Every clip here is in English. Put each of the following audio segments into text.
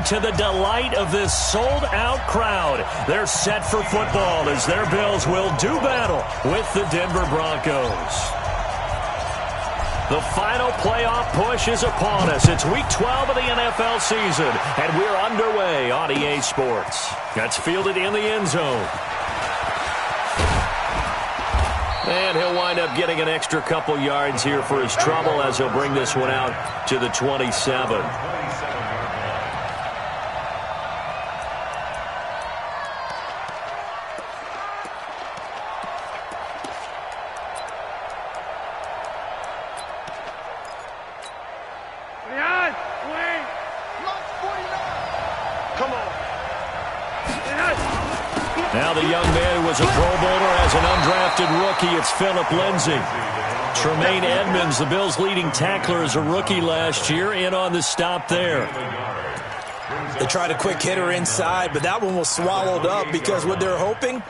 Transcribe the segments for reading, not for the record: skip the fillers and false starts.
to the delight of this sold-out crowd. They're set for football as their Bills will do battle with the Denver Broncos. The final playoff push is upon us. It's Week 12 of the NFL season, and we're underway on EA Sports. That's fielded in the end zone. And he'll wind up getting an extra couple yards here for his trouble as he'll bring this one out to the 27. Now the young man who was a Pro Bowler as an undrafted rookie, it's Phillip Lindsay. Tremaine Edmonds, the Bills' leading tackler as a rookie last year, in on the stop there. They tried a quick hitter inside, but that one was swallowed up because what they're hoping,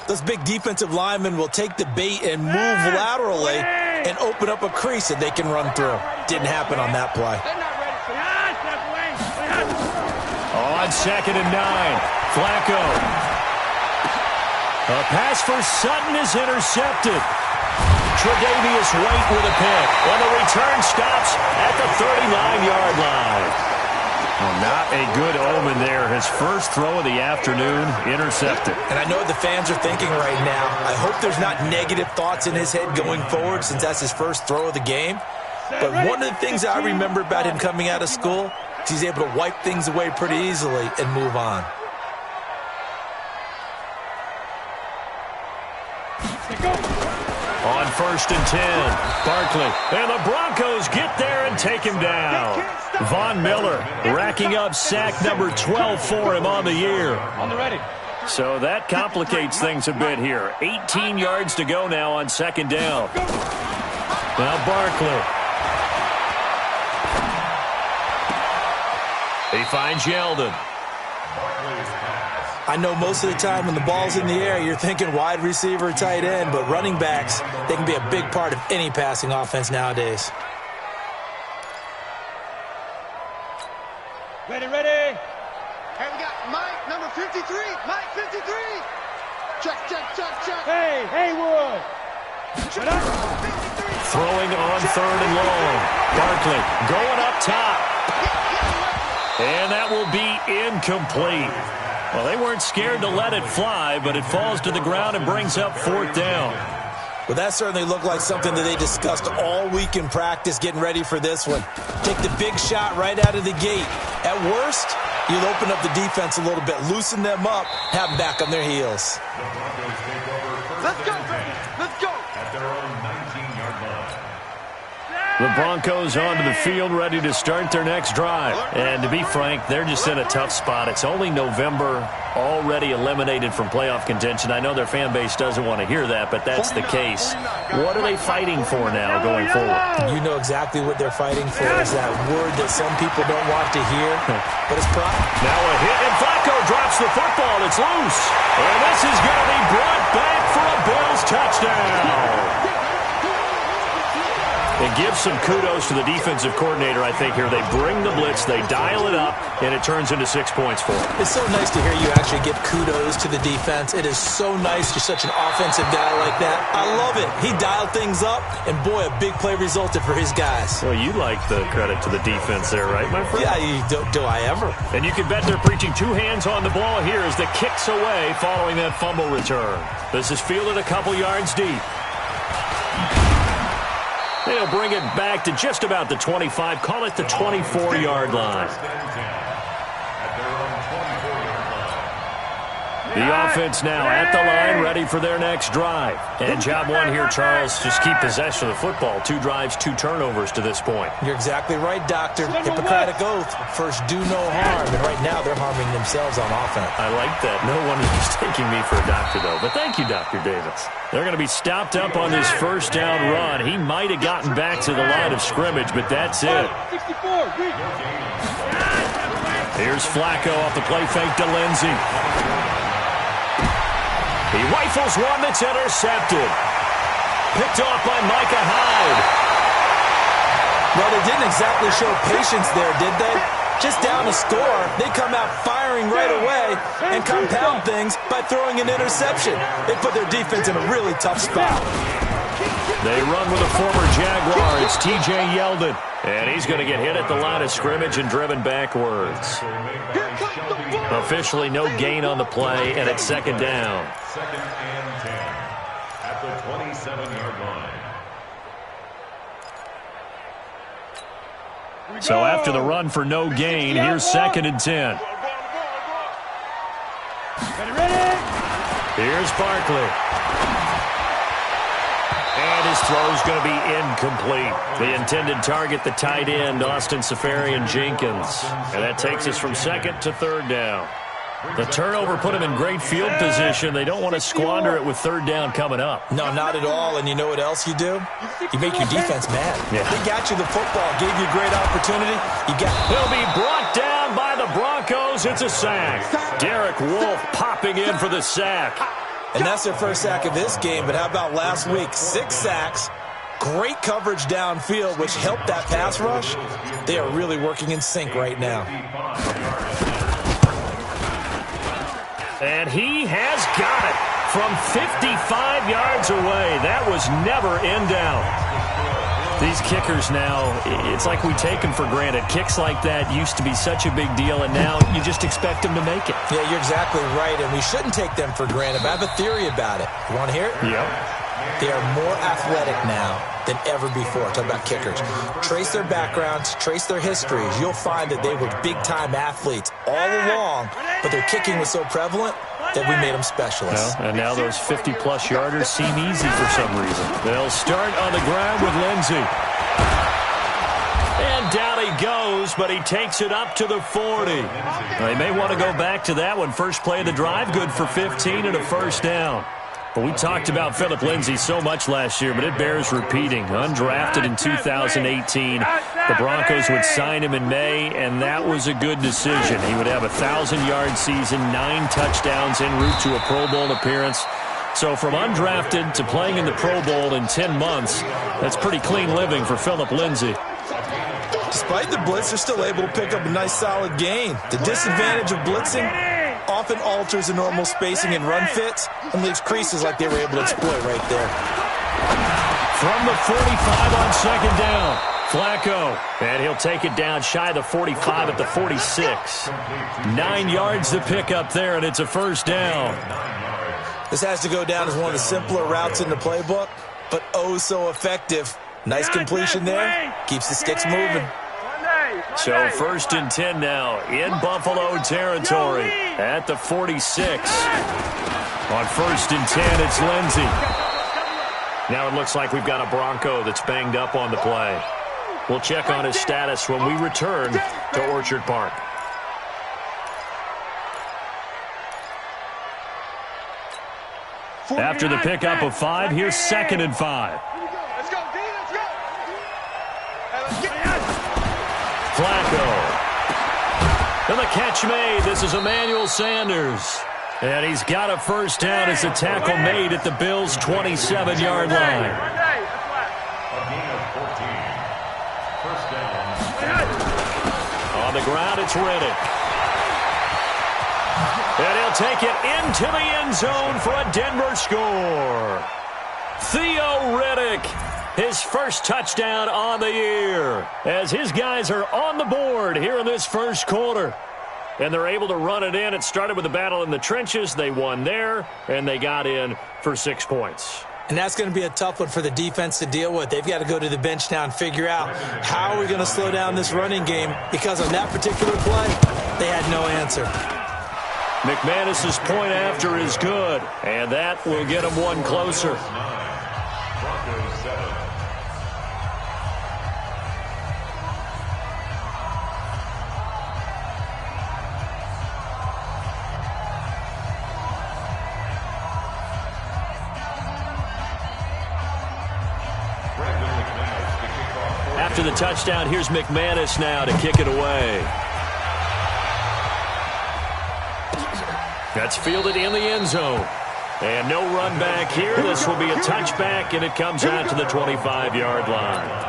those big defensive linemen will take the bait and move laterally and open up a crease that they can run through. Didn't happen on that play. On 2nd and 9, Flacco. A pass for Sutton is intercepted. Tre'Davious White with a pick. And the return stops at the 39-yard line. Well, not a good omen there. His first throw of the afternoon intercepted. And I know what the fans are thinking right now. I hope there's not negative thoughts in his head going forward since that's his first throw of the game. But one of the things I remember about him coming out of school is he's able to wipe things away pretty easily and move on. On 1st and 10, Barkley. And the Broncos get there and take him down. Von Miller racking up sack number 12 for him on the year. So that complicates things a bit here. 18 yards to go now on 2nd down. Now Barkley. He finds Yeldon. I know most of the time when the ball's in the air, you're thinking wide receiver, tight end, but running backs, they can be a big part of any passing offense nowadays. Ready. Hey, we got Mike, number 53. Mike, 53. Check. Hey, Haywood. Throwing on 3rd and long. Barkley going up top. And that will be incomplete. Well, they weren't scared to let it fly, but it falls to the ground and brings up 4th down. Well, that certainly looked like something that they discussed all week in practice getting ready for this one. Take the big shot right out of the gate. At worst, you'll open up the defense a little bit, loosen them up, have them back on their heels. Let's go, baby. Let's go. At their own 19-yard line. The Broncos onto the field, ready to start their next drive. And to be frank, they're just in a tough spot. It's only November, already eliminated from playoff contention. I know their fan base doesn't want to hear that, but that's the case. What are they fighting for now going forward? You know exactly what they're fighting for. Is that word that some people don't want to hear, but it's pride. Now a hit, and Flacco drops the football. It's loose. And this is going to be brought back for a Bills touchdown. It gives some kudos to the defensive coordinator, I think, here. They bring the blitz, they dial it up, and it turns into 6 points for them. It's so nice to hear you actually give kudos to the defense. It is so nice you're such an offensive guy like that. I love it. He dialed things up, and boy, a big play resulted for his guys. Well, you like the credit to the defense there, right, my friend? Yeah, do I ever? And you can bet they're preaching 2 hands on the ball here as the kick's away following that fumble return. This is fielded a couple yards deep. They'll bring it back to just about the 25, call it the 24-yard line. The offense now at the line, ready for their next drive. And job one here, Charles, just keep possession of the football. 2 drives, 2 turnovers to this point. You're exactly right, Doctor. Hippocratic oath. First, do no harm. And right now, they're harming themselves on offense. I like that. No one is mistaking me for a doctor, though. But thank you, Dr. Davis. They're going to be stopped up on this first down run. He might have gotten back to the line of scrimmage, but that's it. Here's Flacco off the play fake to Lindsay. He rifles one that's intercepted. Picked off by Micah Hyde. Well, they didn't exactly show patience there, did they? just down to score, they come out firing right away and compound things by throwing an interception. They put their defense in a really tough spot. They run with a former Jaguar. It's T.J. Yeldon. And he's going to get hit at the line of scrimmage and driven backwards. Officially no gain on the play, and it's second down. Second and 10 at the 27-yard line. So after the run for no gain, here's second and 10. Here's Barkley. And his throw's going to be incomplete. The intended target, the tight end, Austin Seferian-Jenkins. And that takes us from second to third down. The turnover put him in great field position. They don't want to squander it with third down coming up. No, not at all. And you know what else you do? You make your defense mad. Yeah. They got you the football, gave you a great opportunity. He'll be brought down by the Broncos. It's a sack. Derek Wolfe popping in for the sack. And that's their first sack of this game. But how about last week? 6 sacks. Great coverage downfield, which helped that pass rush. They are really working in sync right now. And he has got it from 55 yards away. That was never in doubt. These kickers now, it's like we take them for granted. Kicks like that used to be such a big deal, and now you just expect them to make it. Yeah, you're exactly right, and we shouldn't take them for granted. But I have a theory about it. You want to hear it? Yep. They are more athletic now than ever before. Talk about kickers. Trace their backgrounds, trace their histories. You'll find that they were big-time athletes all along, but their kicking was so prevalent that we made them specialists. Well, and now those 50-plus yarders seem easy for some reason. They'll start on the ground with Lindsey. And down he goes, but he takes it up to the 40. They may want to go back to that one. First play of the drive, good for 15 and a first down. But we talked about Phillip Lindsay so much last year, but it bears repeating. Undrafted in 2018. The Broncos would sign him in May, and that was a good decision. He would have a 1,000-yard season, 9 touchdowns en route to a Pro Bowl appearance. So from undrafted to playing in the Pro Bowl in 10 months, that's pretty clean living for Phillip Lindsay. Despite the blitz, they're still able to pick up a nice, solid gain. The disadvantage of blitzing often alters the normal spacing and run fits and leaves creases like they were able to exploit right there. From the 45 on second down, Flacco. And he'll take it down shy of the 45 at the 46. 9 yards to pick up there, and it's a first down. This has to go down as one of the simpler routes in the playbook, but oh so effective. Nice completion there. Keeps the sticks moving. So first and 10 now in Buffalo territory at the 46. On first and 10, it's Lindsey. Now it looks like we've got a Bronco that's banged up on the play. We'll check on his status when we return to Orchard Park. After the pickup of 5, here's second and 5. Flacco. And the catch made. This is Emmanuel Sanders. And he's got a first down as the tackle made at the Bills' 27-yard line. On the ground, it's Riddick. And he'll take it into the end zone for a Denver score. Theo Riddick. His first touchdown on the year as his guys are on the board here in this first quarter. And they're able to run it in. It started with a battle in the trenches. They won there, and they got in for 6 points. And that's going to be a tough one for the defense to deal with. They've got to go to the bench now and figure out how are we going to slow down this running game, because on that particular play, they had no answer. McManus's point after is good, and that will get them one closer. After the touchdown, here's McManus now to kick it away. That's fielded in the end zone. And no run back here. This will be a touchback, and it comes out to the 25-yard line.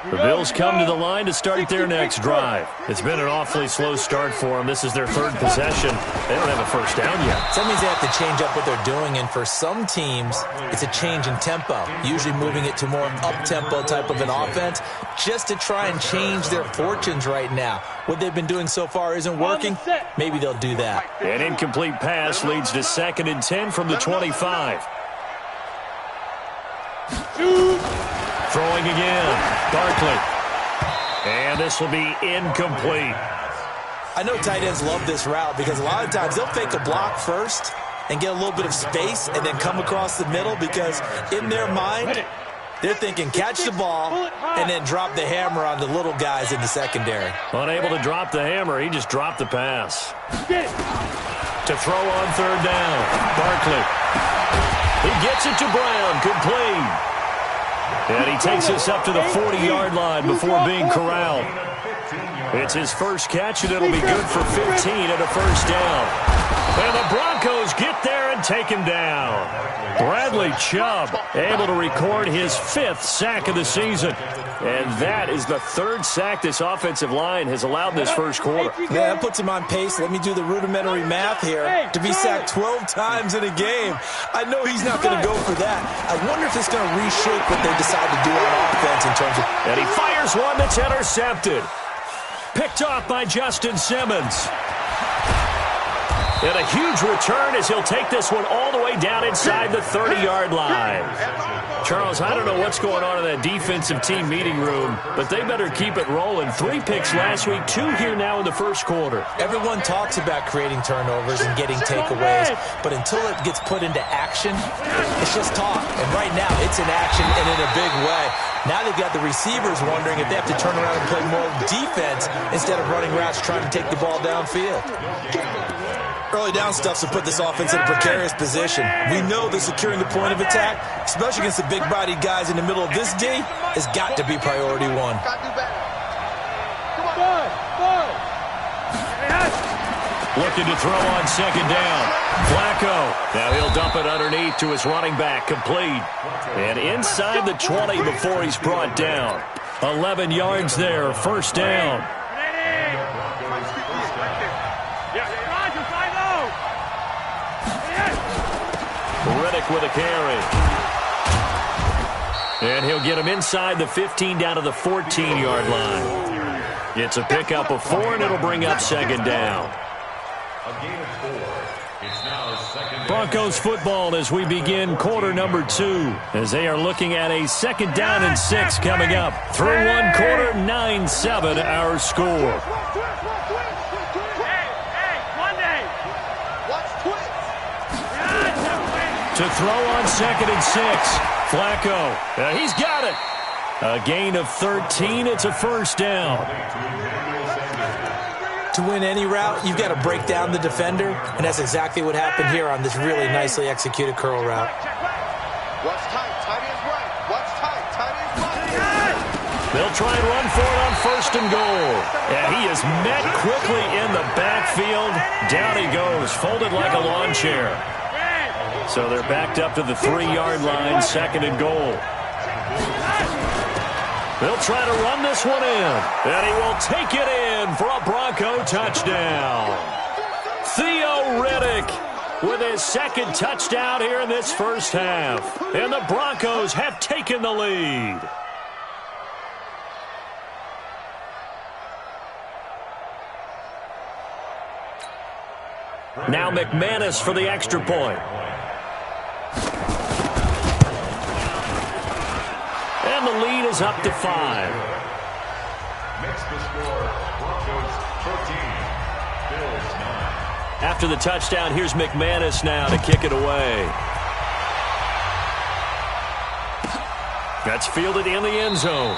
The Bills come to the line to start their next drive. It's been an awfully slow start for them. This is their third possession. They don't have a first down yet. So that means they have to change up what they're doing, and for some teams, it's a change in tempo, usually moving it to more up-tempo type of an offense just to try and change their fortunes right now. What they've been doing so far isn't working. Maybe they'll do that. An incomplete pass leads to 2nd and 10 from the 25. Throwing again. Barkley. And this will be incomplete. I know tight ends love this route because a lot of times they'll fake a block first and get a little bit of space and then come across the middle because in their mind, they're thinking catch the ball and then drop the hammer on the little guys in the secondary. Unable to drop the hammer, he just dropped the pass. To throw on 3rd down. Barkley. He gets it to Brown. Complete. And he takes us up to the 40-yard line before being corralled. It's his first catch, and it'll be good for 15 and a first down. And the Broncos get there and take him down. Bradley Chubb able to record his 5th sack of the season. And that is the 3rd sack this offensive line has allowed this first quarter. Yeah, that puts him on pace. Let me do the rudimentary math here. To be sacked 12 times in a game, I know he's not going to go for that. I wonder if it's going to reshape what they decide to do on offense in terms of... And he fires one that's intercepted. Picked off by Justin Simmons. And a huge return as he'll take this one all the way down inside the 30-yard line. Charles, I don't know what's going on in that defensive team meeting room, but they better keep it rolling. 3 picks last week, 2 here now in the first quarter. Everyone talks about creating turnovers and getting takeaways, but until it gets put into action, it's just talk. And right now, it's in action and in a big way. Now they've got the receivers wondering if they have to turn around and play more defense instead of running routes trying to take the ball downfield. Early down stuff to put this offense in a precarious position. We know that securing the point of attack, especially against the big-bodied guys in the middle of this D, has got to be priority 1. Looking to throw on 2nd down. Flacco. Now he'll dump it underneath to his running back. Complete. And inside the 20 before he's brought down. 11 yards there. First down. Riddick with a carry. And he'll get him inside the 15 down to the 14-yard line. It's a pickup of 4, and it'll bring up 2nd down. A gain of 4. It's now 2nd down. Broncos football as we begin quarter number 2, as they are looking at a 2nd down and 6 coming up. Through 1 quarter, 9-7 our score. To throw on 2nd and 6. Flacco. He's got it. A gain of 13. It's a first down. To win any route, you've got to break down the defender, and that's exactly what happened here on this really nicely executed curl route. What's tight? Tight is right. What's tight? Tight is right. They'll try and run for it on 1st and goal. And he is met quickly in the backfield. Down he goes, folded like a lawn chair. So they're backed up to the 3-yard line, 2nd and goal. They'll try to run this one in, and he will take it in for a Bronco touchdown. Theo Riddick with his 2nd touchdown here in this first half. And the Broncos have taken the lead. Now McManus for the extra point. And the lead is up to 5. Makes the score Broncos 14, Bills 9. After the touchdown, here's McManus now to kick it away. That's fielded in the end zone.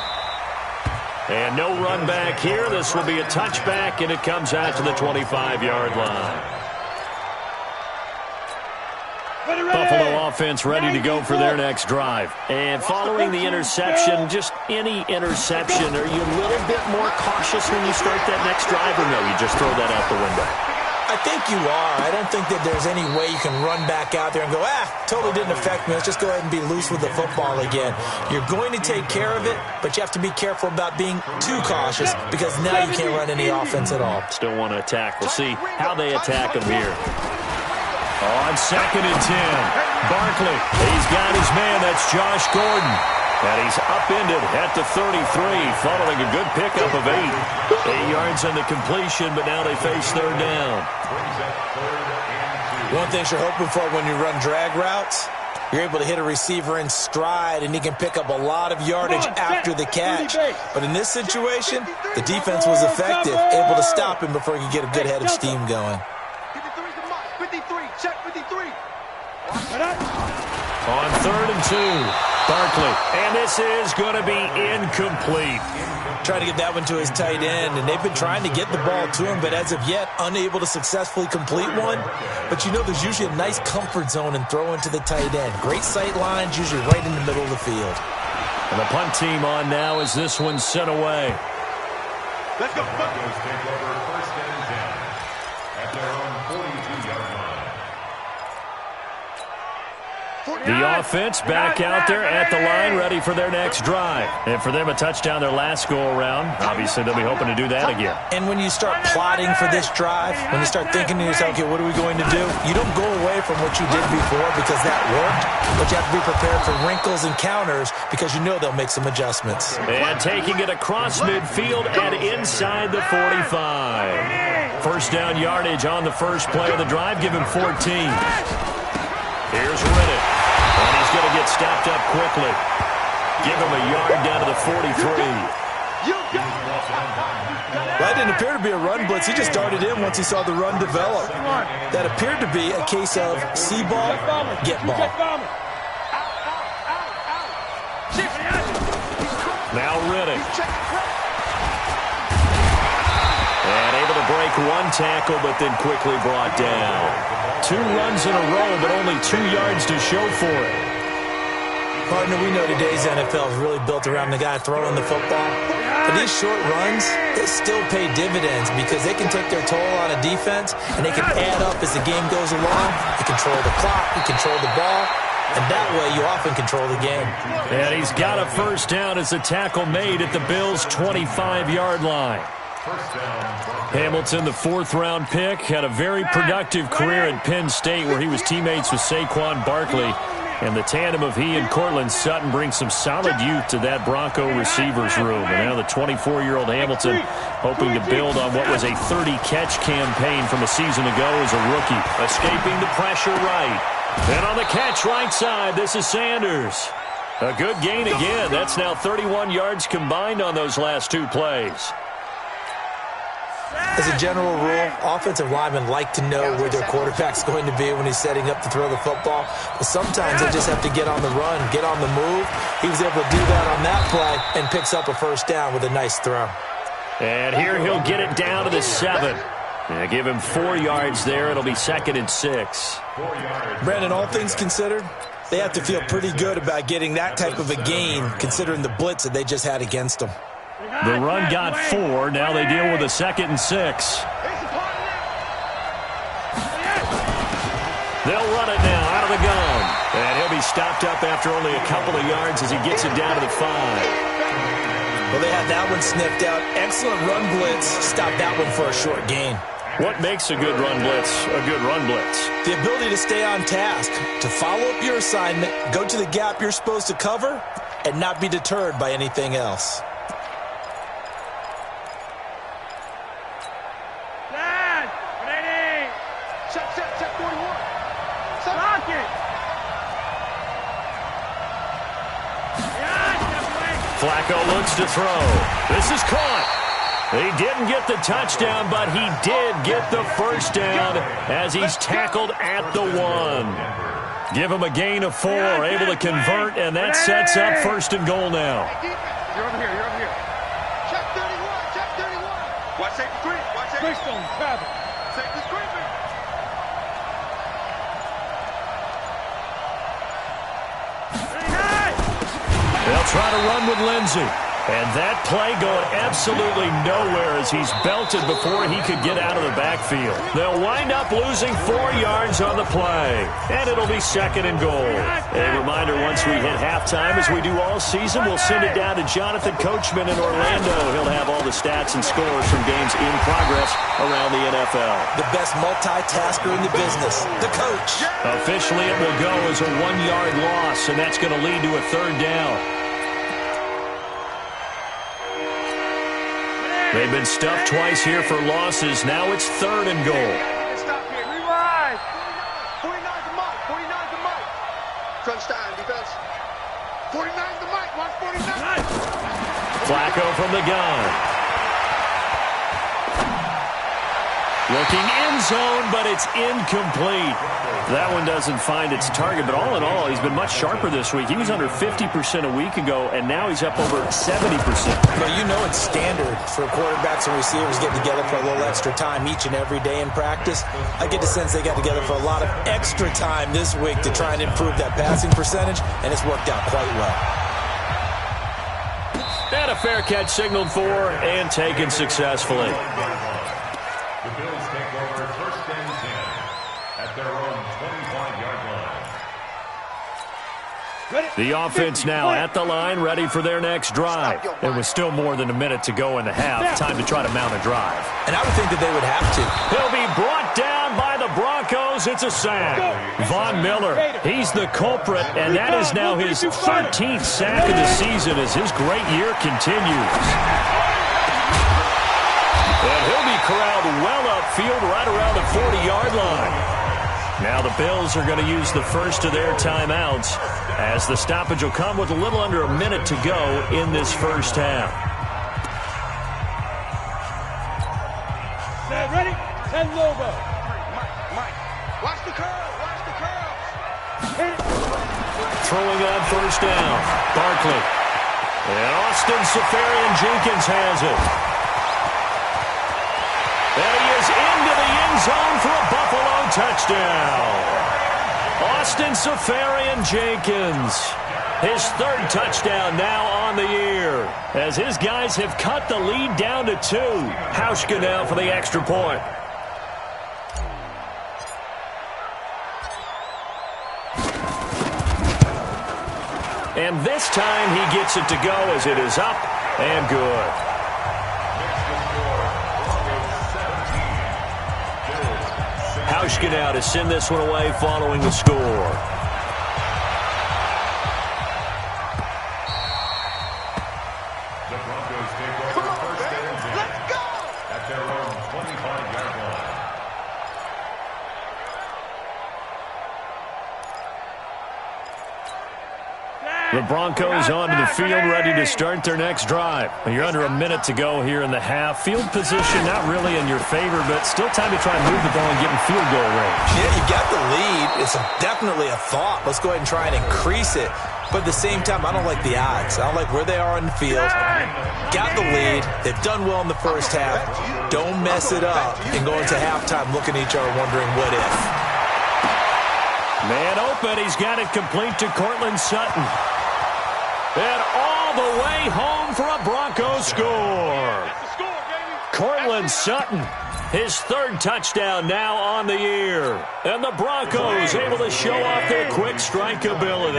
And no run back here. This will be a touchback, and it comes out to the 25-yard line. Buffalo offense ready to go for their next drive. And following the interception, just any interception, are you a little bit more cautious when you start that next drive, or no, you just throw that out the window? I think you are. I don't think that there's any way you can run back out there and go, totally didn't affect me. Let's just go ahead and be loose with the football again. You're going to take care of it, but you have to be careful about being too cautious because now you can't run any offense at all. Still want to attack. We'll see how they attack him here. On 2nd and 10, Barkley. He's got his man. That's Josh Gordon. And he's upended at the 33, following a good pickup of 8. 8 yards on the completion, but now they face 3rd down. One thing you're hoping for when you run drag routes, you're able to hit a receiver in stride, and he can pick up a lot of yardage after the catch. But in this situation, the defense was effective, able to stop him before he could get a good head of steam going. 53, check 53. On 3rd and 2, Barkley. And this is going to be incomplete. Trying to get that one to his tight end, and they've been trying to get the ball to him, but as of yet, unable to successfully complete one. But you know there's usually a nice comfort zone in throwing to the tight end. Great sight lines, usually right in the middle of the field. And the punt team on now as this one's sent away. Let's go. Broncos take over 1st and 10 at their own 42-yard line. The offense back out there at the line, ready for their next drive. And for them, a touchdown their last go-around. Obviously, they'll be hoping to do that again. And when you start plotting for this drive, when you start thinking to yourself, okay, what are we going to do? You don't go away from what you did before because that worked, but you have to be prepared for wrinkles and counters because you know they'll make some adjustments. And taking it across midfield and inside the 45. 1st down yardage on the first play of the drive, give him 14. Here's Riddick, and he's going to get stopped up quickly. Give him a yard down to the 43. That didn't appear to be a run blitz. He just darted in once he saw the run develop. That appeared to be a case of see ball, get ball. Now Riddick. And able to break one tackle, but then quickly brought down. 2 runs in a row, but only 2 yards to show for it. Partner, we know today's NFL is really built around the guy throwing the football. But these short runs, they still pay dividends because they can take their toll on a defense, and they can add up as the game goes along. You control the clock, you control the ball, and that way you often control the game. And he's got a 1st down as the tackle made at the Bills' 25-yard line. Hamilton, the 4th-round pick, had a very productive career at Penn State where he was teammates with Saquon Barkley. And the tandem of he and Cortland Sutton brings some solid youth to that Bronco receivers room. And now the 24-year-old Hamilton hoping to build on what was a 30-catch campaign from a season ago as a rookie. Escaping the pressure right. And on the catch right side, this is Sanders. A good gain again. That's now 31 yards combined on those last 2 plays. As a general rule, offensive linemen like to know where their quarterback's going to be when he's setting up to throw the football. But sometimes they just have to get on the run, get on the move. He was able to do that on that play and picks up a 1st down with a nice throw. And here he'll get it down to the 7. Yeah, give him 4 yards there. It'll be 2nd and 6. Brandon, all things considered, they have to feel pretty good about getting that type of a gain considering the blitz that they just had against them. The run got 4. Now they deal with a 2nd and 6. They'll run it now out of the gun. And he'll be stopped up after only a couple of yards as he gets it down to the 5. Well, they had that one sniffed out. Excellent run blitz. Stop that one for a short gain. What makes a good run blitz a good run blitz? The ability to stay on task, to follow up your assignment, go to the gap you're supposed to cover, and not be deterred by anything else. Check 41. Lock it. Flacco looks to throw. This is caught. He didn't get the touchdown, but he did get the 1st down as he's tackled at the 1. Give him a gain of 4, able to convert, and that sets up 1st and goal now. You're over here. Check 31. Watch safety screen. Stone, grab it. Safety screen. They'll try to run with Lindsey. And that play going absolutely nowhere as he's belted before he could get out of the backfield. They'll wind up losing 4 yards on the play, and it'll be 2nd and goal. A reminder, once we hit halftime, as we do all season, we'll send it down to Jonathan Coachman in Orlando. He'll have all the stats and scores from games in progress around the NFL. The best multitasker in the business, the coach. Officially, it will go as a 1-yard loss, and that's going to lead to a 3rd down. They've been stuffed twice here for losses. Now it's 3rd and goal. Stop here. Rewind. 49's the mark. 49's the mark. Crunch time, defense. 49's the mark. 149. Flacco from the gun. Looking end zone, but it's incomplete. That one doesn't find its target, but all in all, he's been much sharper this week. He was under 50% a week ago, and now he's up over 70%. But you know it's standard for quarterbacks and receivers getting together for a little extra time each and every day in practice. I get the sense they got together for a lot of extra time this week to try and improve that passing percentage, and it's worked out quite well. And a fair catch signaled for and taken successfully. The Bills take over 1st and 10 at their own 25-yard line. The offense now at the line, ready for their next drive. And with still more than a minute to go in the half, time to try to mount a drive. And I would think that they would have to. He'll be brought down by the Broncos. It's a sack. Von Miller, he's the culprit, and that is now his 13th sack of the season as his great year continues. And he'll be corralled well upfield right around the 40-yard line. Now the Bills are going to use the first of their timeouts as the stoppage will come with a little under a minute to go in this first half. Set, ready? 10 logo. Mike. Watch the curl. Watch the curls. Throwing on first down. Barkley. And Austin Seferian-Jenkins has it. And he is into the end zone for a Buffalo touchdown. Austin Seferian-Jenkins, his 3rd touchdown now on the year, as his guys have cut the lead down to 2. Hauschka now for the extra point. And this time he gets it to go as it is up and good. Hauschka now to send this one away following the score. The Broncos take over 1st and 10 at their own 25-yard line. The Broncos onto the field, ready to start their next drive. You're under a minute to go here in the half. Field position not really in your favor, but still time to try and move the ball and get in field goal range. Yeah, you got the lead. It's definitely a thought. Let's go ahead and try and increase it. But at the same time, I don't like the odds. I don't like where they are on the field. Got the lead. They've done well in the first half. Don't mess it up and go into halftime looking at each other wondering what if. Man open. He's got it complete to Courtland Sutton. And all the way home for a Broncos score. Courtland Sutton, his 3rd touchdown now on the year. And the Broncos able to show off their quick strike ability.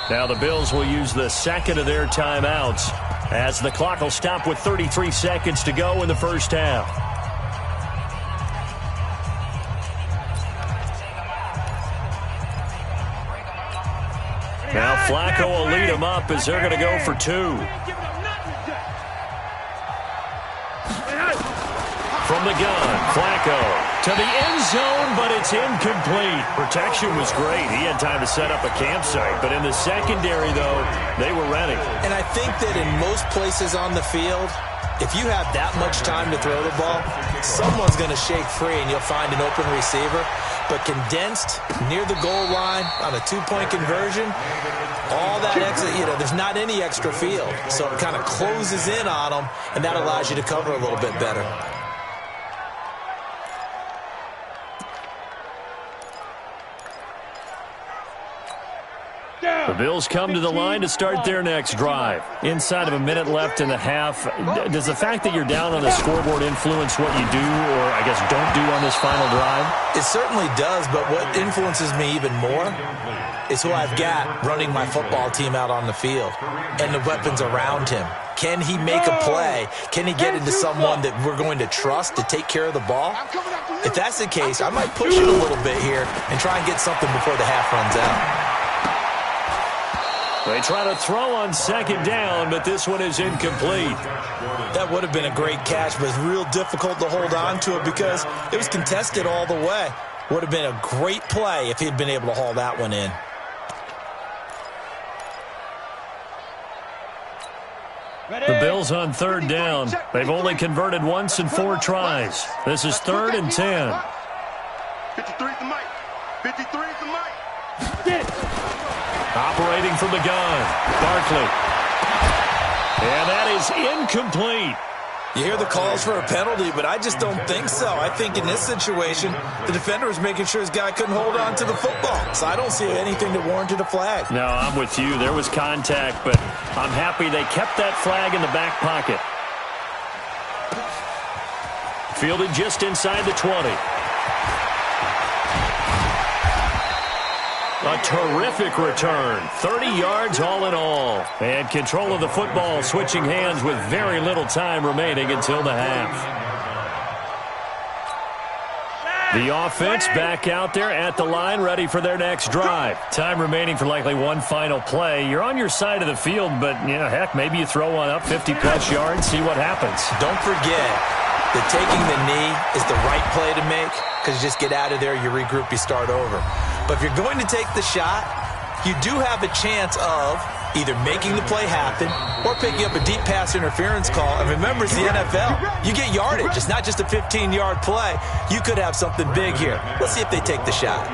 Now the Bills will use the 2nd of their timeouts as the clock will stop with 33 seconds to go in the first half. Now Flacco will lead them up as they're going to go for 2. From the gun, Flacco to the end zone, but it's incomplete. Protection was great. He had time to set up a campsite, but in the secondary, though, they were ready. And I think that in most places on the field, if you have that much time to throw the ball, someone's going to shake free and you'll find an open receiver. But condensed near the goal line on a 2-point conversion, all that extra, there's not any extra field. So it kind of closes in on them, and that allows you to cover a little bit better. The Bills come to the line to start their next drive. Inside of a minute left in the half, does the fact that you're down on the scoreboard influence what you do, or I guess don't do on this final drive? It certainly does, but what influences me even more is who I've got running my football team out on the field and the weapons around him. Can he make a play? Can he get into someone that we're going to trust to take care of the ball? If that's the case, I might push it a little bit here and try and get something before the half runs out. They try to throw on second down, but this one is incomplete. That would have been a great catch, but it's real difficult to hold on to it because it was contested all the way. Would have been a great play if he'd been able to haul that one in. The Bills on third down. They've only converted once in 4 tries. This is 3rd and 10. 53 is the mic. 53 is the mic. Operating from the gun, Barkley. And that is incomplete. You hear the calls for a penalty, but I just don't think so. I think in this situation, the defender was making sure his guy couldn't hold on to the football. So I don't see anything that warranted a flag. No, I'm with you. There was contact, but I'm happy they kept that flag in the back pocket. Fielded just inside the 20. A terrific return. 30 yards all in all. And control of the football, switching hands with very little time remaining until the half. The offense back out there at the line, ready for their next drive. Time remaining for likely one final play. You're on your side of the field, but, you know, heck, maybe you throw one up 50-plus yards, see what happens. Don't forget that taking the knee is the right play to make because you just get out of there, you regroup, you start over. But if you're going to take the shot, you do have a chance of either making the play happen or picking up a deep pass interference call. And remember, it's the NFL. You get yardage. It's not just a 15-yard play. You could have something big here. Let's see if they take the shot.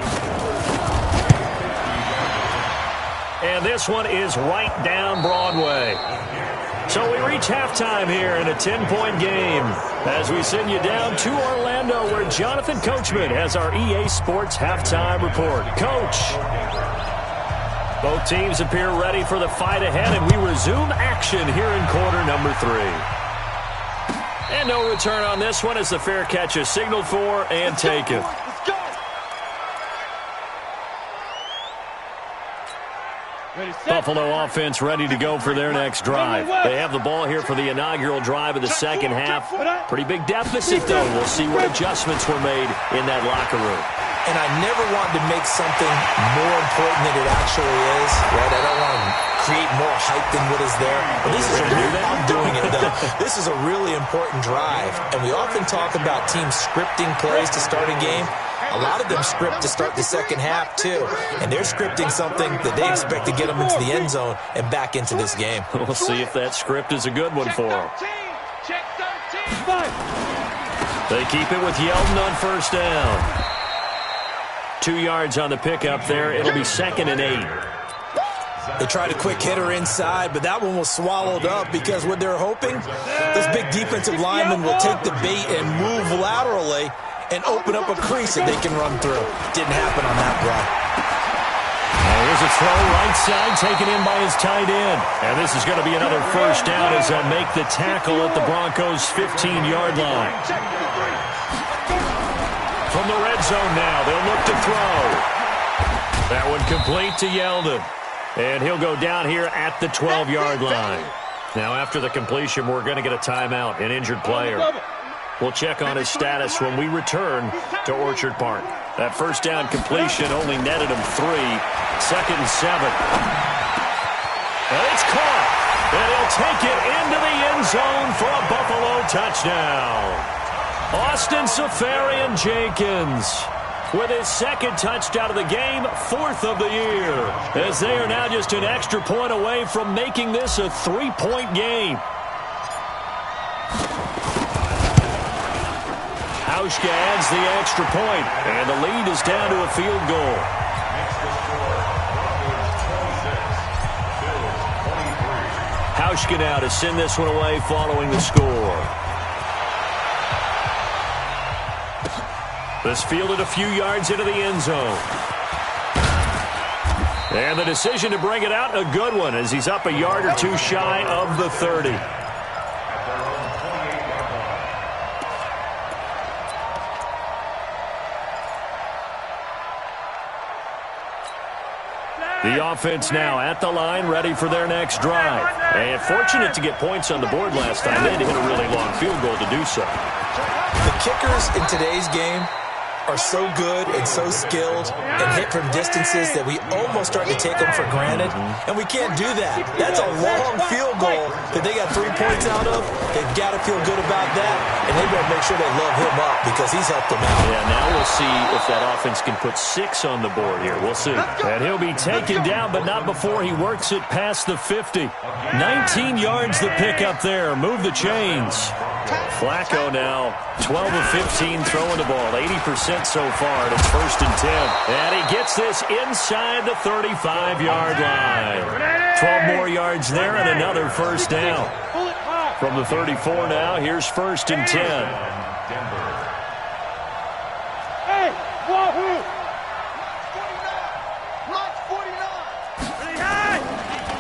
And this one is right down Broadway. So we reach halftime here in a 10-point game as we send you down to Orlando where Jonathan Coachman has our EA Sports halftime report. Coach, both teams appear ready for the fight ahead, and we resume action here in quarter number 3. And no return on this one as the fair catch is signaled for and taken. Buffalo offense ready to go for their next drive. They have the ball here for the inaugural drive of the second half. Pretty big deficit, though. We'll see what adjustments were made in that locker room. And I never wanted to make something more important than it actually is, right? I don't want to create more hype than what is there. But this is I'm doing it, though. This is a really important drive. And we often talk about teams scripting plays to start a game. A lot of them script to start the second half, too. And they're scripting something that they expect to get them into the end zone and back into this game. We'll see if that script is a good one for them. They keep it with Yeldon on first down. 2 yards on the pickup there. It'll be 2nd and 8. They tried a quick hitter inside, but that one was swallowed up because what they're hoping, this big defensive lineman will take the bait and move laterally and open up a crease that they can run through. Didn't happen on that play. Here's a throw right side taken in by his tight end. And this is going to be another first down as they'll make the tackle at the Broncos' 15-yard line. From the red zone now, they'll look to throw. That one complete to Yeldon. And he'll go down here at the 12-yard line. Now, after the completion, we're going to get a timeout, an injured player. We'll check on his status when we return to Orchard Park. That first down completion only netted him 3. 2nd and 7. And it's caught. And he'll take it into the end zone for a Buffalo touchdown. Austin Seferian-Jenkins with his 2nd touchdown of the game, 4th of the year, as they are now just an extra point away from making this a 3-point game. Hauschka adds the extra point, and the lead is down to a field goal. Hauschka now to send this one away following the score. This fielded a few yards into the end zone. And the decision to bring it out, a good one, as he's up a yard or two shy of the 30. The offense now at the line, ready for their next drive. And fortunate to get points on the board last time. They had to hit a really long field goal to do so. The kickers in today's game are so good and so skilled and hit from distances that we almost start to take them for granted, and we can't do that. That's a long field goal that they got 3 points out of. They've got to feel good about that, and they better make sure they love him up because he's helped them out. Yeah, now we'll see if that offense can put 6 on the board here. We'll see. And he'll be taken down, but not before he works it past the 50. 19 yards the pick up there. Move the chains. Flacco now 12 of 15 throwing the ball, 80% so far, and it's 1st and 10. And he gets this inside the 35-yard line. 12 more yards there and another 1st down. From the 34 now, here's 1st and 10. Hey, Wahoo! 49!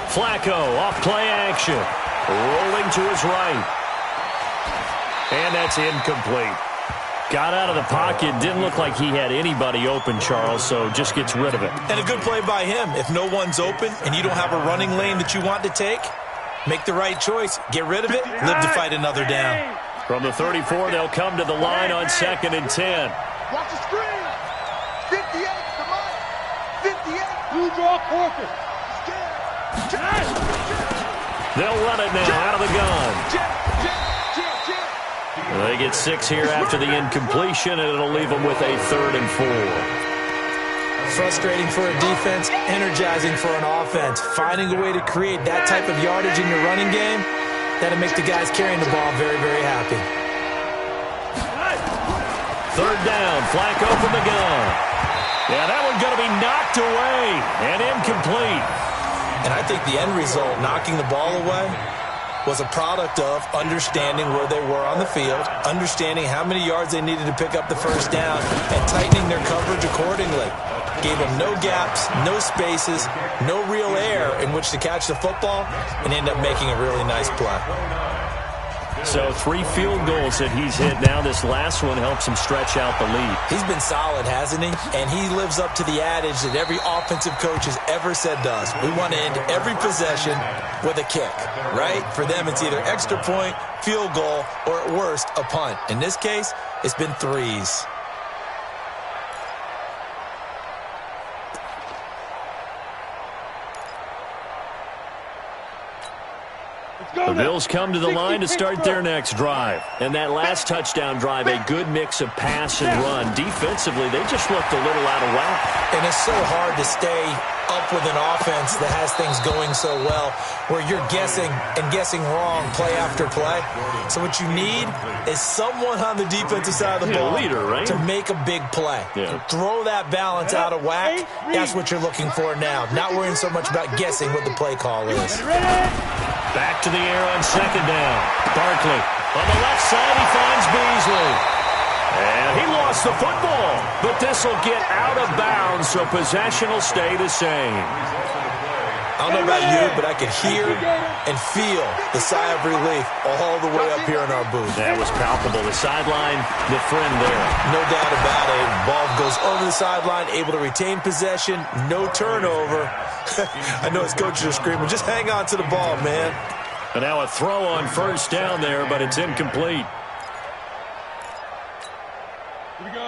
Flacco off play action. Rolling to his right. And that's incomplete. Got out of the pocket. Didn't look like he had anybody open, Charles, so just gets rid of it. And a good play by him. If no one's open and you don't have a running lane that you want to take, make the right choice. Get rid of it. Live to fight another down. From the 34, they'll come to the line on 2nd and 10. Watch the screen! 58 to Mike! 58! Blue draw quarter! They'll run it now out of the gun. They get 6 here after the incompletion, and it'll leave them with a 3rd and 4. Frustrating for a defense, energizing for an offense. Finding a way to create that type of yardage in your running game, that'll make the guys carrying the ball very, very happy. 3rd down, Flacco from the gun. Yeah, that one's going to be knocked away and incomplete. And I think the end result, knocking the ball away, was a product of understanding where they were on the field, understanding how many yards they needed to pick up the 1st down, and tightening their coverage accordingly. Gave them no gaps, no spaces, no real air in which to catch the football, and end up making a really nice play. So 3 field goals that he's hit now. This last one helps him stretch out the lead. He's been solid, hasn't he? And he lives up to the adage that every offensive coach has ever said to us. We want to end every possession with a kick, right? For them, it's either extra point, field goal, or at worst, a punt. In this case, it's been 3s. The Bills come to the line to start their next drive. And that last touchdown drive, a good mix of pass and run. Defensively, they just looked a little out of whack. And it's so hard to stay up with an offense that has things going so well, where you're guessing and guessing wrong play after play. So what you need is someone on the defensive side of the ball leader, right? to make a big play. Yeah. Throw that balance out of whack. That's what you're looking for now. Not worrying so much about guessing what the play call is. Back to the air on 2nd down. Barkley on the left side, he finds Beasley. And he lost the football, but this will get out of bounds, so possession will stay the same. I don't know about you, but I could hear and feel the sigh of relief all the way up here in our booth. That was palpable. The sideline, the friend there. No doubt about it. Ball goes over the sideline, able to retain possession, no turnover. I know his coaches are screaming, just hang on to the ball, man. And now a throw on 1st down there, but it's incomplete.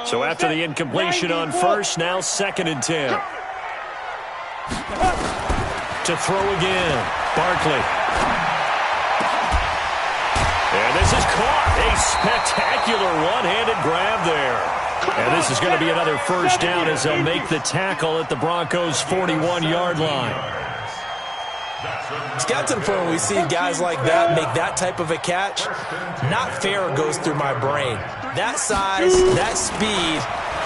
So after the incompletion on 1st, now 2nd and 10. To throw again, Barkley. And this is caught. A spectacular one-handed grab there. And this is going to be another 1st down as they'll make the tackle at the Broncos' 41-yard line. It's got to the point where we see guys like that make that type of a catch. Not fair goes through my brain. That size, that speed,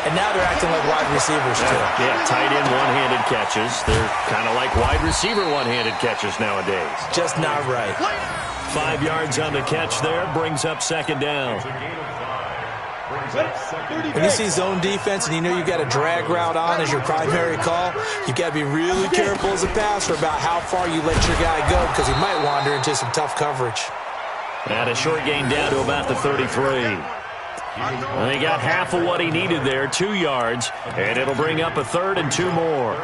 and now they're acting like wide receivers too. Yeah, tight end one-handed catches. They're kind of like wide receiver one-handed catches nowadays. Just not right. 5 yards on the catch there, brings up 2nd down. When you see zone defense and you know you've got a drag route on as your primary call, you've got to be really careful as a passer about how far you let your guy go because he might wander into some tough coverage. And a short gain down to about the 33. And he got half of what he needed there, 2 yards, and it'll bring up a 3rd and 2 more.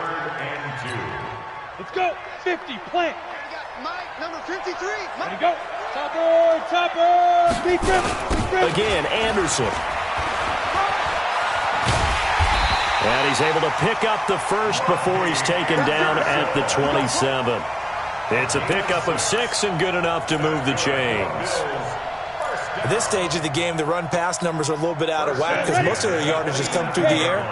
Let's go. 50, plant. Mike, number 53. There you go. Topper. Defense. Again, Anderson. And he's able to pick up the first before he's taken down at the 27. It's a pickup of 6 and good enough to move the chains. At this stage of the game, the run-pass numbers are a little bit out of whack because most of their yardage has come through the air.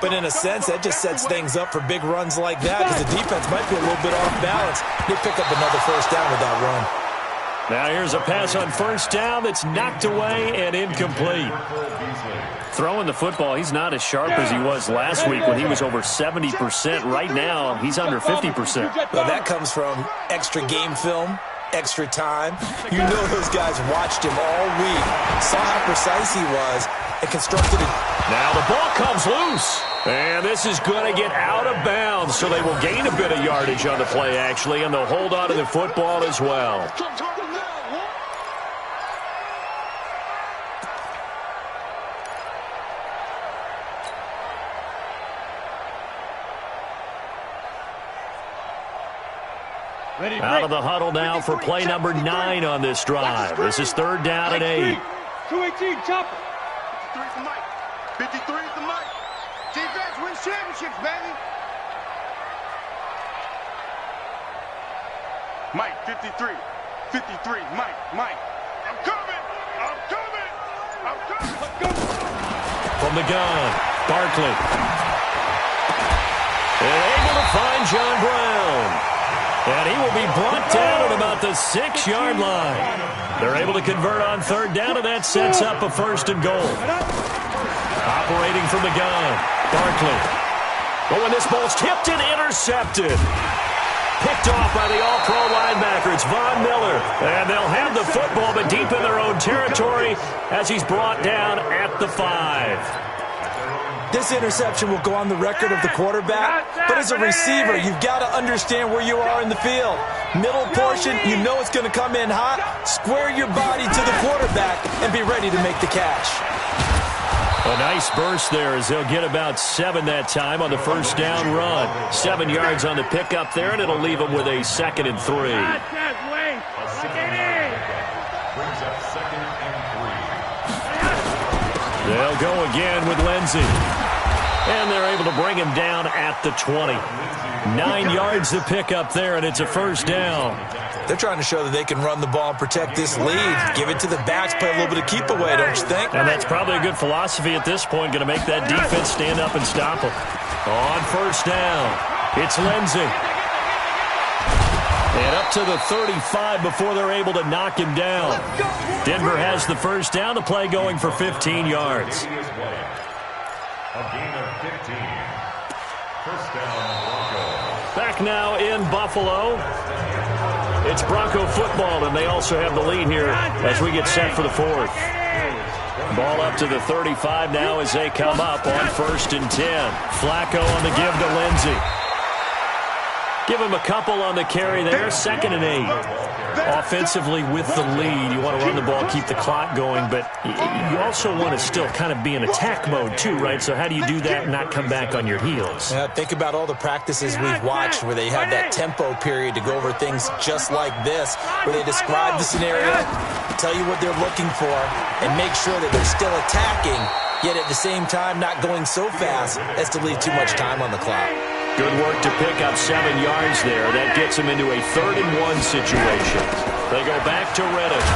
But in a sense, that just sets things up for big runs like that because the defense might be a little bit off balance. They pick up another first down with that run. Now here's a pass on first down that's knocked away and incomplete. Throwing the football, he's not as sharp as he was last week when he was over 70%. Right now, he's under 50%. Well, that comes from extra game film, extra time. You know those guys watched him all week, saw how precise he was, and constructed it. Now the ball comes loose. And this is going to get out of bounds, so they will gain a bit of yardage on the play, actually, and they'll hold on to the football as well. Out of the huddle now for play number 9 on this drive. This is 3rd down and 8. 218, chopper. 53 is the mic. 53 is the mic. Defense wins championships, baby. Mike, 53. 53, Mike. I'm coming. From the gun, Barkley. And able to find John Brown. And he will be brought down at about the 6-yard line. They're able to convert on 3rd down, and that sets up a 1st and goal. Operating from the gun, Barkley. But when this ball's tipped and intercepted. Picked off by the all-pro linebacker. It's Von Miller. And they'll have the football, but deep in their own territory as he's brought down at the 5. This interception will go on the record of the quarterback, but as a receiver, you've got to understand where you are in the field. Middle portion, you know it's going to come in hot. Square your body to the quarterback and be ready to make the catch. A nice burst there as they'll get about 7 that time on the first down run. 7 yards on the pickup there, and it'll leave them with a 2nd and 3. They'll go again with Lindsey. And they're able to bring him down at the 20. 9 yards to pick up there, and it's a 1st down. They're trying to show that they can run the ball and protect this lead. Give it to the backs, play a little bit of keep away, don't you think? And that's probably a good philosophy at this point, going to make that defense stand up and stop them. On 1st down, it's Lindsey. And up to the 35 before they're able to knock him down. Denver has the 1st down, the play going for 15 yards. A gain of 15. 1st down, Broncos. Back now in Buffalo. It's Bronco football, and they also have the lead here as we get set for the 4th. Ball up to the 35 now as they come up on 1st and 10. Flacco on the give to Lindsey. Give him a couple on the carry there. 2nd and 8. Offensively with the lead, you want to run the ball, keep the clock going, but you also want to still kind of be in attack mode too, right? So how do you do that and not come back on your heels? Yeah, think about all the practices we've watched where they have that tempo period to go over things just like this, where they describe the scenario, tell you what they're looking for, and make sure that they're still attacking, yet at the same time not going so fast as to leave too much time on the clock. Good work to pick up 7 yards there. That gets him into a 3rd and 1 situation. They go back to Reddish.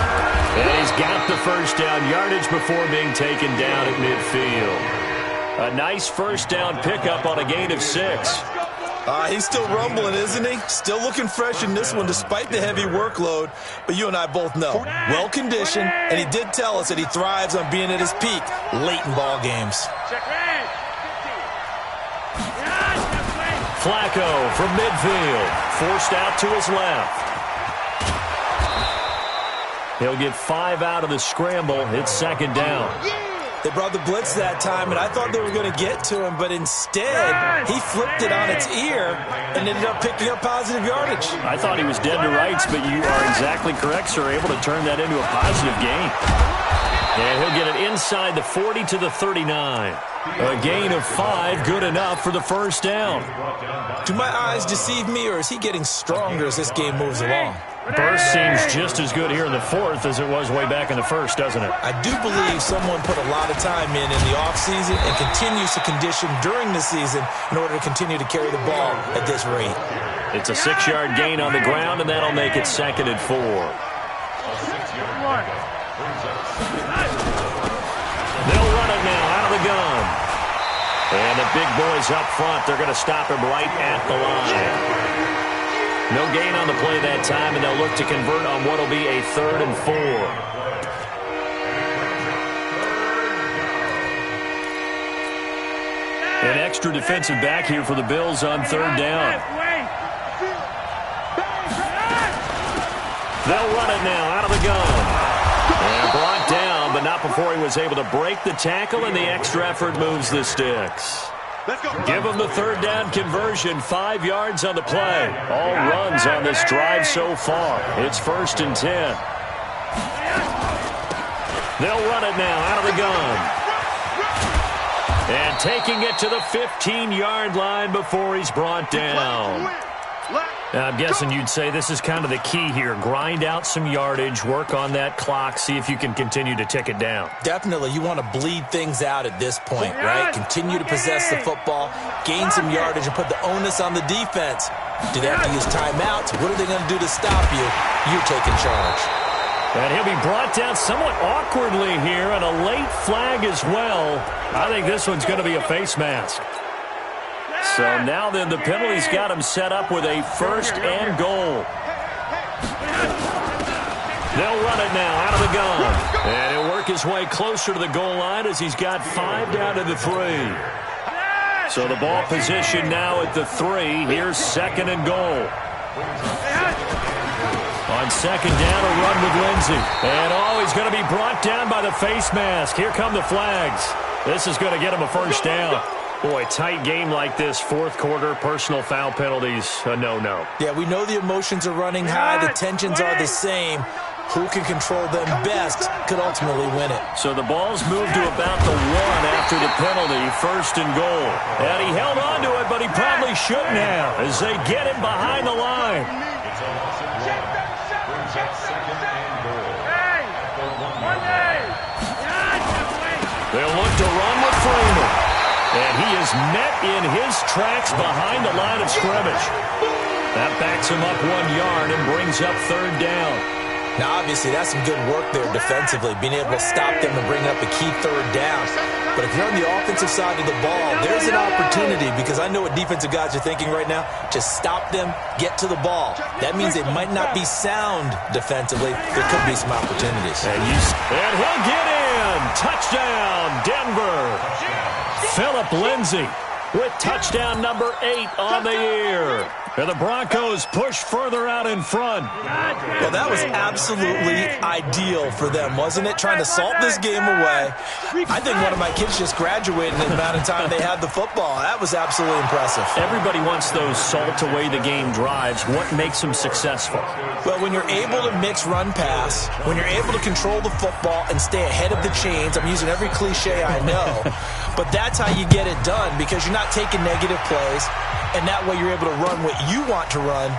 And he's got the 1st down yardage before being taken down at midfield. A nice 1st down pickup on a gain of 6. He's still rumbling, isn't he? Still looking fresh in this one despite the heavy workload. But you and I both know, well-conditioned, and he did tell us that he thrives on being at his peak late in ball games. Flacco from midfield, forced out to his left. He'll get 5 out of the scramble. It's 2nd down. They brought the blitz that time, and I thought they were going to get to him, but instead, he flipped it on its ear and ended up picking up positive yardage. I thought he was dead to rights, but you are exactly correct, sir. Able to turn that into a positive gain. And he'll get it inside the 40 to the 39. A gain of 5, good enough for the first down. Do my eyes deceive me, or is he getting stronger as this game moves along? Burst seems just as good here in the fourth as it was way back in the first, doesn't it? I do believe someone put a lot of time in the offseason and continues to condition during the season in order to continue to carry the ball at this rate. It's a 6-yard gain on the ground, and that'll make it 2nd and 4. They'll run it now out of the gun. And the big boys up front, they're going to stop him right at the line. No gain on the play that time, and they'll look to convert on what will be a 3rd and 4. An extra defensive back here for the Bills on 3rd down. They'll run it now out of the gun. And brought down, but not before he was able to break the tackle, and the extra effort moves the sticks. Give him the 3rd down conversion, 5 yards on the play. All runs on this drive so far. It's 1st and 10. They'll run it now out of the gun. And taking it to the 15-yard line before he's brought down. I'm guessing you'd say this is kind of the key here. Grind out some yardage, work on that clock, see if you can continue to tick it down. Definitely. You want to bleed things out at this point, right? Continue to possess the football, gain some yardage, and put the onus on the defense. Do they have to use timeouts? What are they going to do to stop you? You're taking charge. And he'll be brought down somewhat awkwardly here, and a late flag as well. I think this one's going to be a face mask. So now then the penalty's got him set up with a 1st and goal. They'll run it now out of the gun. And he'll work his way closer to the goal line as he's got 5 down to the 3. So the ball position now at the 3. Here's 2nd and goal. On 2nd down, a run with Lindsey. And he's going to be brought down by the face mask. Here come the flags. This is going to get him a 1st down. Boy, tight game like this, 4th quarter, personal foul penalties, a no-no. Yeah, we know the emotions are running high, the tensions are the same. Who can control them best could ultimately win it. So the ball's moved to about the 1 after the penalty, 1st and goal. And he held on to it, but he probably shouldn't have as they get him behind the line. It's a loss of 1. Brings up 2nd and goal. They'll look to run with Freeman. And he is met in his tracks behind the line of scrimmage. That backs him up 1 yard and brings up 3rd down. Now, obviously, that's some good work there defensively, being able to stop them and bring up a key 3rd down. But if you're on the offensive side of the ball, there's an opportunity, because I know what defensive guys are thinking right now. Just stop them, get to the ball. That means they might not be sound defensively. There could be some opportunities. And he'll get in. Touchdown, Denver. Philip Lindsay with touchdown number 8 on the year. And the Broncos push further out in front. Well, that was absolutely ideal for them, wasn't it? Trying to salt this game away. I think one of my kids just graduated in the amount of time they had the football. That was absolutely impressive. Everybody wants those salt away the game drives. What makes them successful? Well, when you're able to mix run-pass, when you're able to control the football and stay ahead of the chains, I'm using every cliche I know, but that's how you get it done, because you're not taking negative plays, and that way you're able to run what you want to run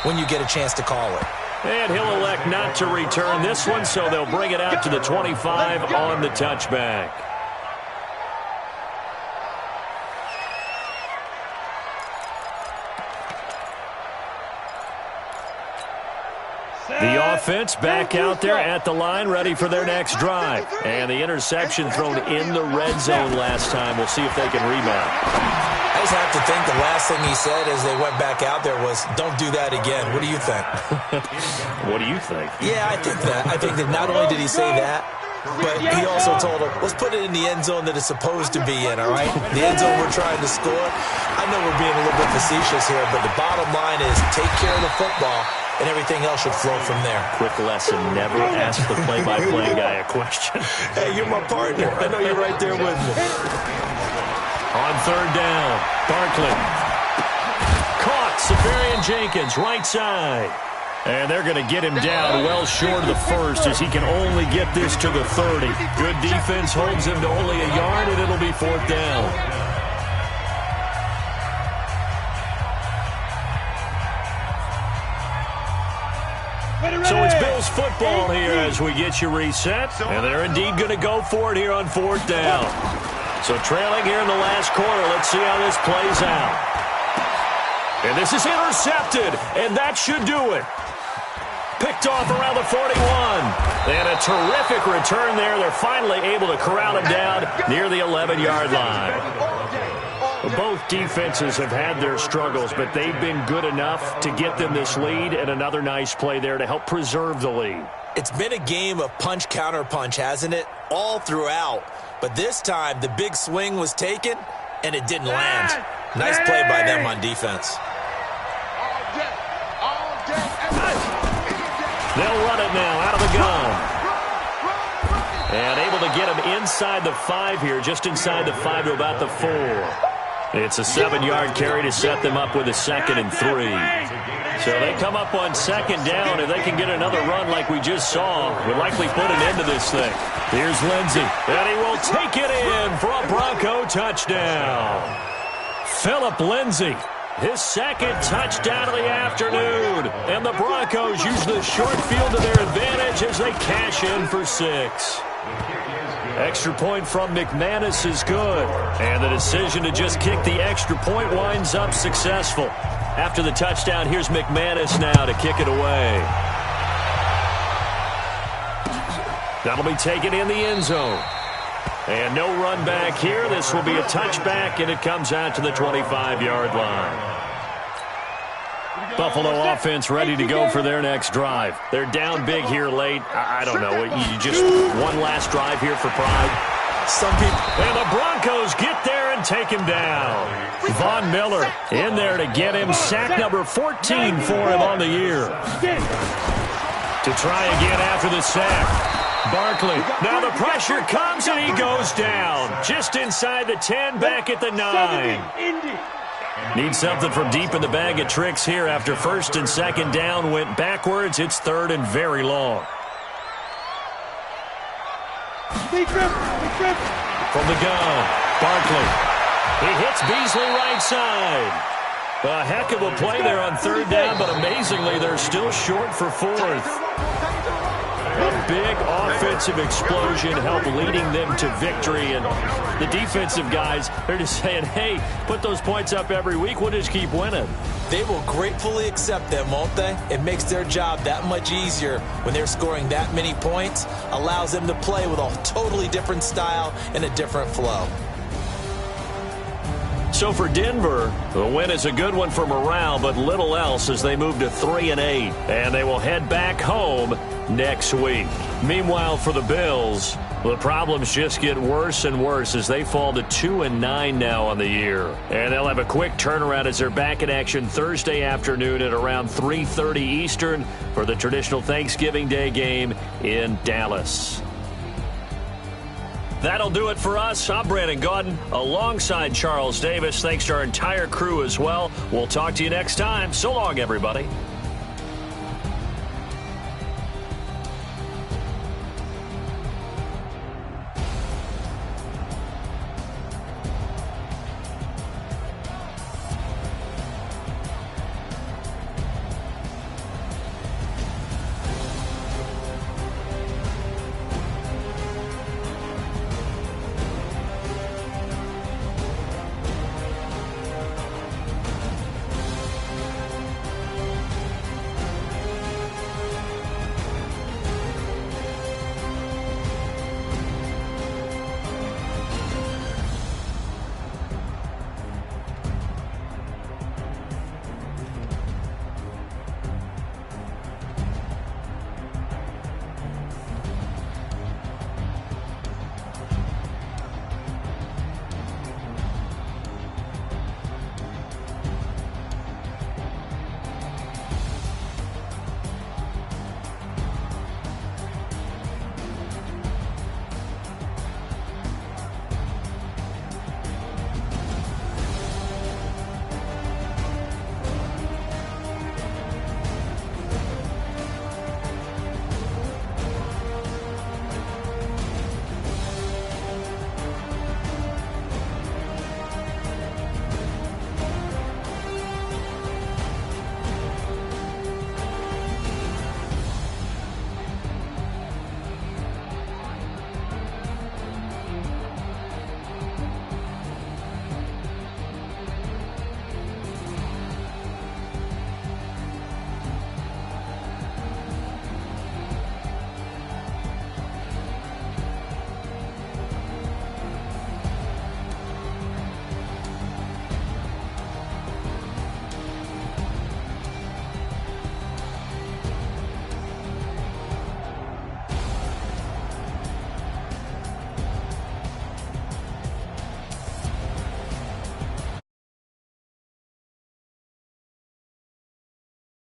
when you get a chance to call it. And he'll elect not to return this one, so they'll bring it out to the 25 on the touchback. The offense back out there at the line, ready for their next drive. And the interception thrown in the red zone last time. We'll see if they can rebound. I just have to think the last thing he said as they went back out there was, don't do that again. What do you think? What do you think? Yeah, I think that. I think that not only did he say that, but he also told him, let's put it in the end zone that it's supposed to be in, all right? The end zone we're trying to score. I know we're being a little bit facetious here, but the bottom line is take care of the football and everything else should flow from there. Quick lesson, never ask the play-by-play guy a question. Hey, you're my partner. I know you're right there with me. On third down, Barkley. Caught, Safarian Jenkins, right side. And they're going to get him down well short of the first as he can only get this to the 30. Good defense holds him to only a yard, and it'll be fourth down. So it's Bills football here as we get you reset. And they're indeed going to go for it here on fourth down. So trailing here in the last quarter. Let's see how this plays out. And this is intercepted. And that should do it. Picked off around the 41. And a terrific return there. They're finally able to corral him down near the 11-yard line. Both defenses have had their struggles, but they've been good enough to get them this lead, and another nice play there to help preserve the lead. It's been a game of punch-counter-punch, hasn't it? All throughout. But this time, the big swing was taken, and it didn't land. Nice play by them on defense. They'll run it now out of the gun. And able to get him inside the 5 here, just inside the 5 to about the 4. It's a 7-yard carry to set them up with a 2nd and 3. So they come up on second down. If they can get another run like we just saw, we'll likely put an end to this thing. Here's Lindsey, and he will take it in for a Bronco touchdown. Philip Lindsey, his 2nd touchdown of the afternoon. And the Broncos use the short field to their advantage as they cash in for 6. Extra point from McManus is good. And the decision to just kick the extra point winds up successful. After the touchdown, here's McManus now to kick it away. That'll be taken in the end zone. And no run back here. This will be a touchback, and it comes out to the 25-yard line. Buffalo offense ready to go for their next drive. They're down big here late. I don't know. You just one last drive here for pride. Some people. And the Broncos get there and take him down. Von Miller in there to get him. Sack number 14 for him on the year. To try again after the sack. Barkley. Now the pressure comes and he goes down. Just inside the 10, back at the 9. Need something from deep in the bag of tricks here after 1st and 2nd down. Went backwards. It's 3rd and very long. From the gun, Barkley. He hits Beasley right side. A heck of a play there on 3rd down, but amazingly they're still short for 4th. A big offensive explosion helped leading them to victory. And the defensive guys, they're just saying, hey, put those points up every week. We'll just keep winning. They will gratefully accept them, won't they? It makes their job that much easier when they're scoring that many points. Allows them to play with a totally different style and a different flow. So for Denver, the win is a good one for morale, but little else as they move to 3-8. And they will head back home next week. Meanwhile, for the Bills, the problems just get worse and worse as they fall to 2-9 now on the year. And they'll have a quick turnaround as they're back in action Thursday afternoon at around 3:30 Eastern for the traditional Thanksgiving Day game in Dallas. That'll do it for us. I'm Brandon Gaudin alongside Charles Davis. Thanks to our entire crew as well. We'll talk to you next time. So long, everybody.